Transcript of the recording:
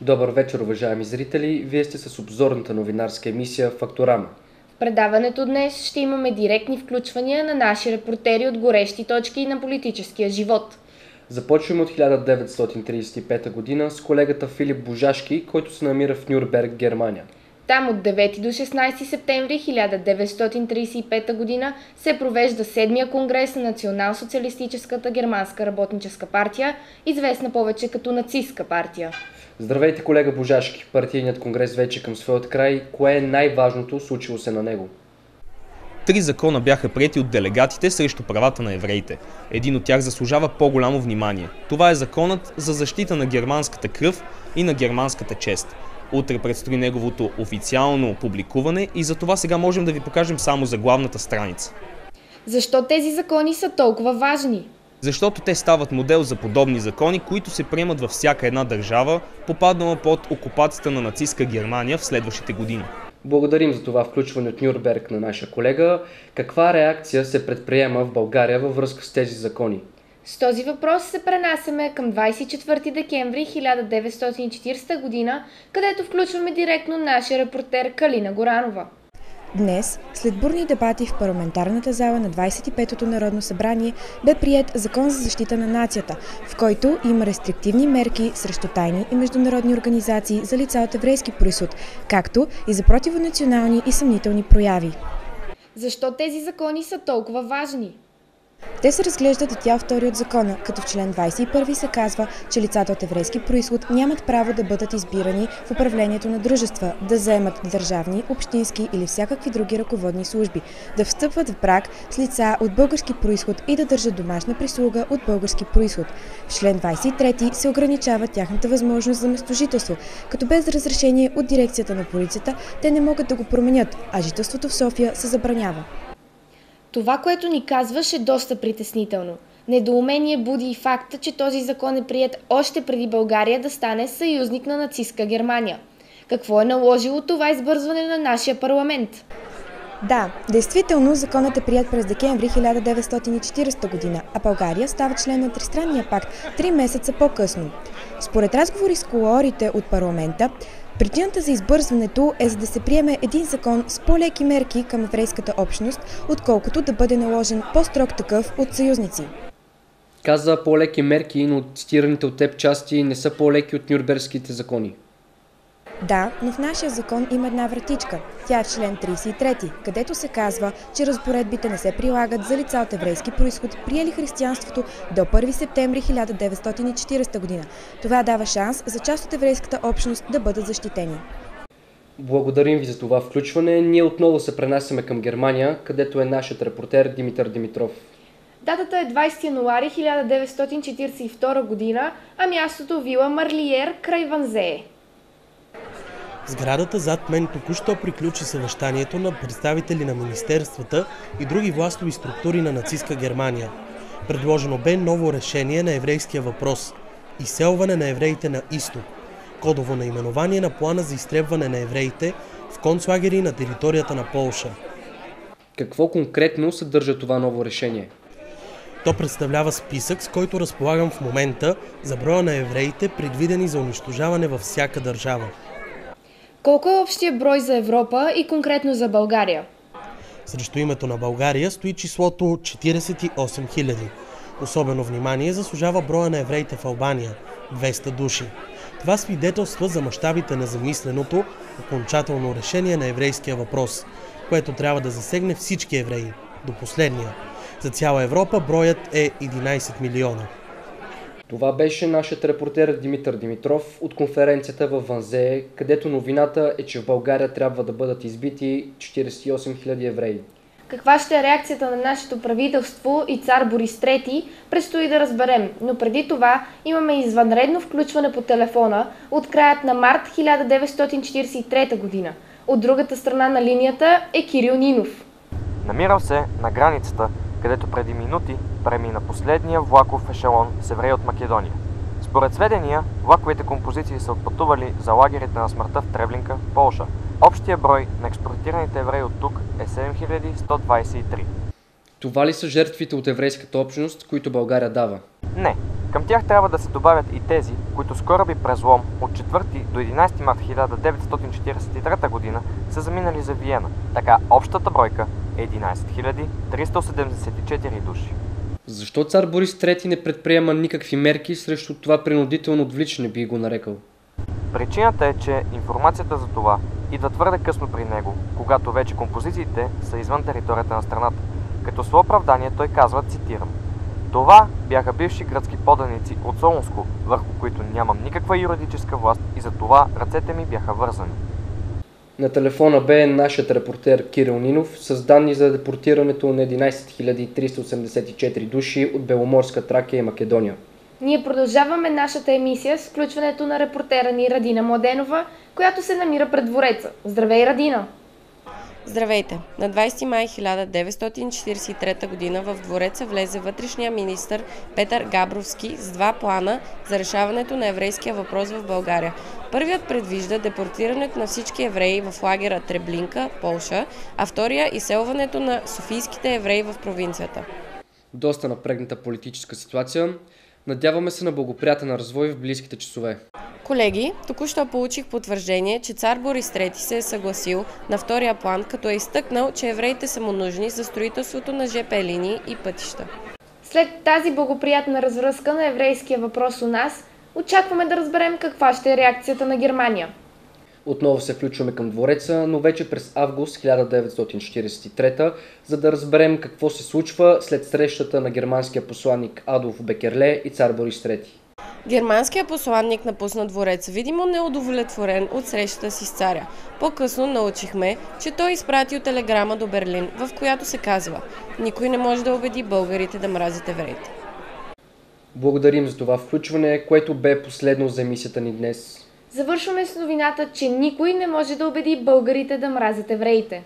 Добър вечер, уважаеми зрители! Вие сте с обзорната новинарска емисия Факторама. В предаването днес ще имаме директни включвания на наши репортери от горещи точки на политическия живот. Започваме от 1935 година с колегата Филип Божашки, който се намира в Нюрнберг, Германия. Там от 9 до 16 септември 1935 година се провежда 7-я конгрес на Национал-социалистическата германска работническа партия, известна повече като нацистка партия. Здравейте, колега Божашки! Партийният конгрес вече към своят край. Кое е най-важното случило се на него? 3 закона бяха приети от делегатите срещу правата на евреите. Един от тях заслужава по-голямо внимание. Това е законът за защита на германската кръв и на германската чест. Утре предстои неговото официално публикуване и за това сега можем да ви покажем само заглавната страница. Защо тези закони са толкова важни? Защото те стават модел за подобни закони, които се приемат във всяка една държава, попаднала под окупацията на нацистка Германия в следващите години. Благодарим за това включване от Нюрнберг на нашия колега. Каква реакция се предприема в България във връзка с тези закони? С този въпрос се пренасяме към 24 декември 1940 година, където включваме директно нашия репортер Калина Горанова. Днес, след бурни дебати в парламентарната зала на 25-то Народно събрание, бе приет Закон за защита на нацията, в който има рестриктивни мерки срещу тайни и международни организации за лица от еврейски произход, както и за противонационални и съмнителни прояви. Защо тези закони са толкова важни? Те се разглеждат от дял 2 от закона, като в член 21 се казва, че лицата от еврейски произход нямат право да бъдат избирани в управлението на дружества, да заемат държавни, общински или всякакви други ръководни служби, да встъпват в брак с лица от български произход и да държат домашна прислуга от български произход. В член 23 се ограничава тяхната възможност за местожителство, като без разрешение от дирекцията на полицията те не могат да го променят, а жителството в София се забранява. Това, което ни казваш, е доста притеснително. Недоумение буди и факта, че този закон е приет още преди България да стане съюзник на нацистка Германия. Какво е наложило това избързване на нашия парламент? Да, действително законът е прият през декември 1940 година, а България става член на Тристранния пакт 3 месеца по-късно. Според разговори с кулоарите от парламента, причината за избързването е за да се приеме един закон с по-леки мерки към еврейската общност, отколкото да бъде наложен по-строг такъв от съюзници. Каза по-леки мерки, но цитираните от теб части не са по-леки от нюрнбергските закони. Да, но в нашия закон има една вратичка. Тя е в член 33, където се казва, че разпоредбите не се прилагат за лица от еврейски произход, приели християнството до 1 септември 1940 година. Това дава шанс за част от еврейската общност да бъдат защитени. Благодарим ви за това включване. Ние отново се пренасяме към Германия, където е нашият репортер Димитър Димитров. Датата е 20 януари 1942 година, а мястото вила Марлиер край Ванзее. Сградата зад мен току-що приключи съвещанието на представители на министерствата и други властови структури на нацистка Германия. Предложено бе ново решение на еврейския въпрос – изселване на евреите на изток, кодово наименование на плана за изтребване на евреите в концлагери на територията на Полша. Какво конкретно съдържа това ново решение? То представлява списък, с който разполагам в момента за броя на евреите, предвидени за унищожаване във всяка държава. Колко е общия брой за Европа и конкретно за България? Срещу името на България стои числото 48 000. Особено внимание заслужава броя на евреите в Албания – 200 души. Това свидетелства за мащабите на замисленото окончателно решение на еврейския въпрос, което трябва да засегне всички евреи, до последния. За цяла Европа броят е 11 милиона. Това беше нашият репортер Димитър Димитров от конференцията във Ванзее, където новината е, че в България трябва да бъдат избити 48 000 евреи. Каква ще е реакцията на нашето правителство и цар Борис III, предстои да разберем, но преди това имаме извънредно включване по телефона от краят на март 1943 година. От другата страна на линията е Кирил Нинов. Намирам се на границата, където преди минути премина последния влаков ешелон с евреи от Македония. Според сведения, влаковите композиции са отпътували за лагерите на смъртта в Треблинка, Полша. Общия брой на експортираните евреи от тук е 7123. Това ли са жертвите от еврейската общност, които България дава? Не. Към тях трябва да се добавят и тези, които с кораби през лом от 4 до 11 март 1943 година са заминали за Виена. Така общата бройка е 11 374 души. Защо цар Борис III не предприема никакви мерки срещу това принудително отвличане, би го нарекал? Причината е, че информацията за това идва твърде късно при него, когато вече композициите са извън територията на страната. Като свое оправдание той казва, цитирам: "Това бяха бивши гръцки поданици от Солунско, върху които нямам никаква юридическа власт и за това ръцете ми бяха вързани." На телефона бе нашият репортер Кирил Нинов с данни за депортирането на 11 384 души от Беломорска Тракия и Македония. Ние продължаваме нашата емисия с включването на репортера ни Радина Младенова, която се намира пред двореца. Здравей, Радина! Здравейте! На 20 май 1943 г. в двореца влезе вътрешния министър Петър Габровски с два плана за решаването на еврейския въпрос в България. Първият предвижда депортирането на всички евреи в лагера Треблинка, Полша, а втория изселването на софийските евреи в провинцията. Доста напрегната политическа ситуация. Надяваме се на благоприятен развой в близките часове. Колеги, току-що получих потвърждение, че цар Борис III се е съгласил на втория план, като е изтъкнал, че евреите са му нужни за строителството на ЖП линии и пътища. След тази благоприятна развръзка на еврейския въпрос у нас, очакваме да разберем каква ще е реакцията на Германия. Отново се включваме към двореца, но вече през август 1943, за да разберем какво се случва след срещата на германския посланник Адолф Бекерле и цар Борис III. Германският посланник напусна двореца, видимо неудовлетворен от срещата си с царя. По-късно научихме, че той изпратил телеграма до Берлин, в която се казва: "Никой не може да убеди българите да мразят евреите." Благодарим за това включване, което бе последно за емисията ни днес. Завършваме с новината, че никой не може да убеди българите да мразят евреите.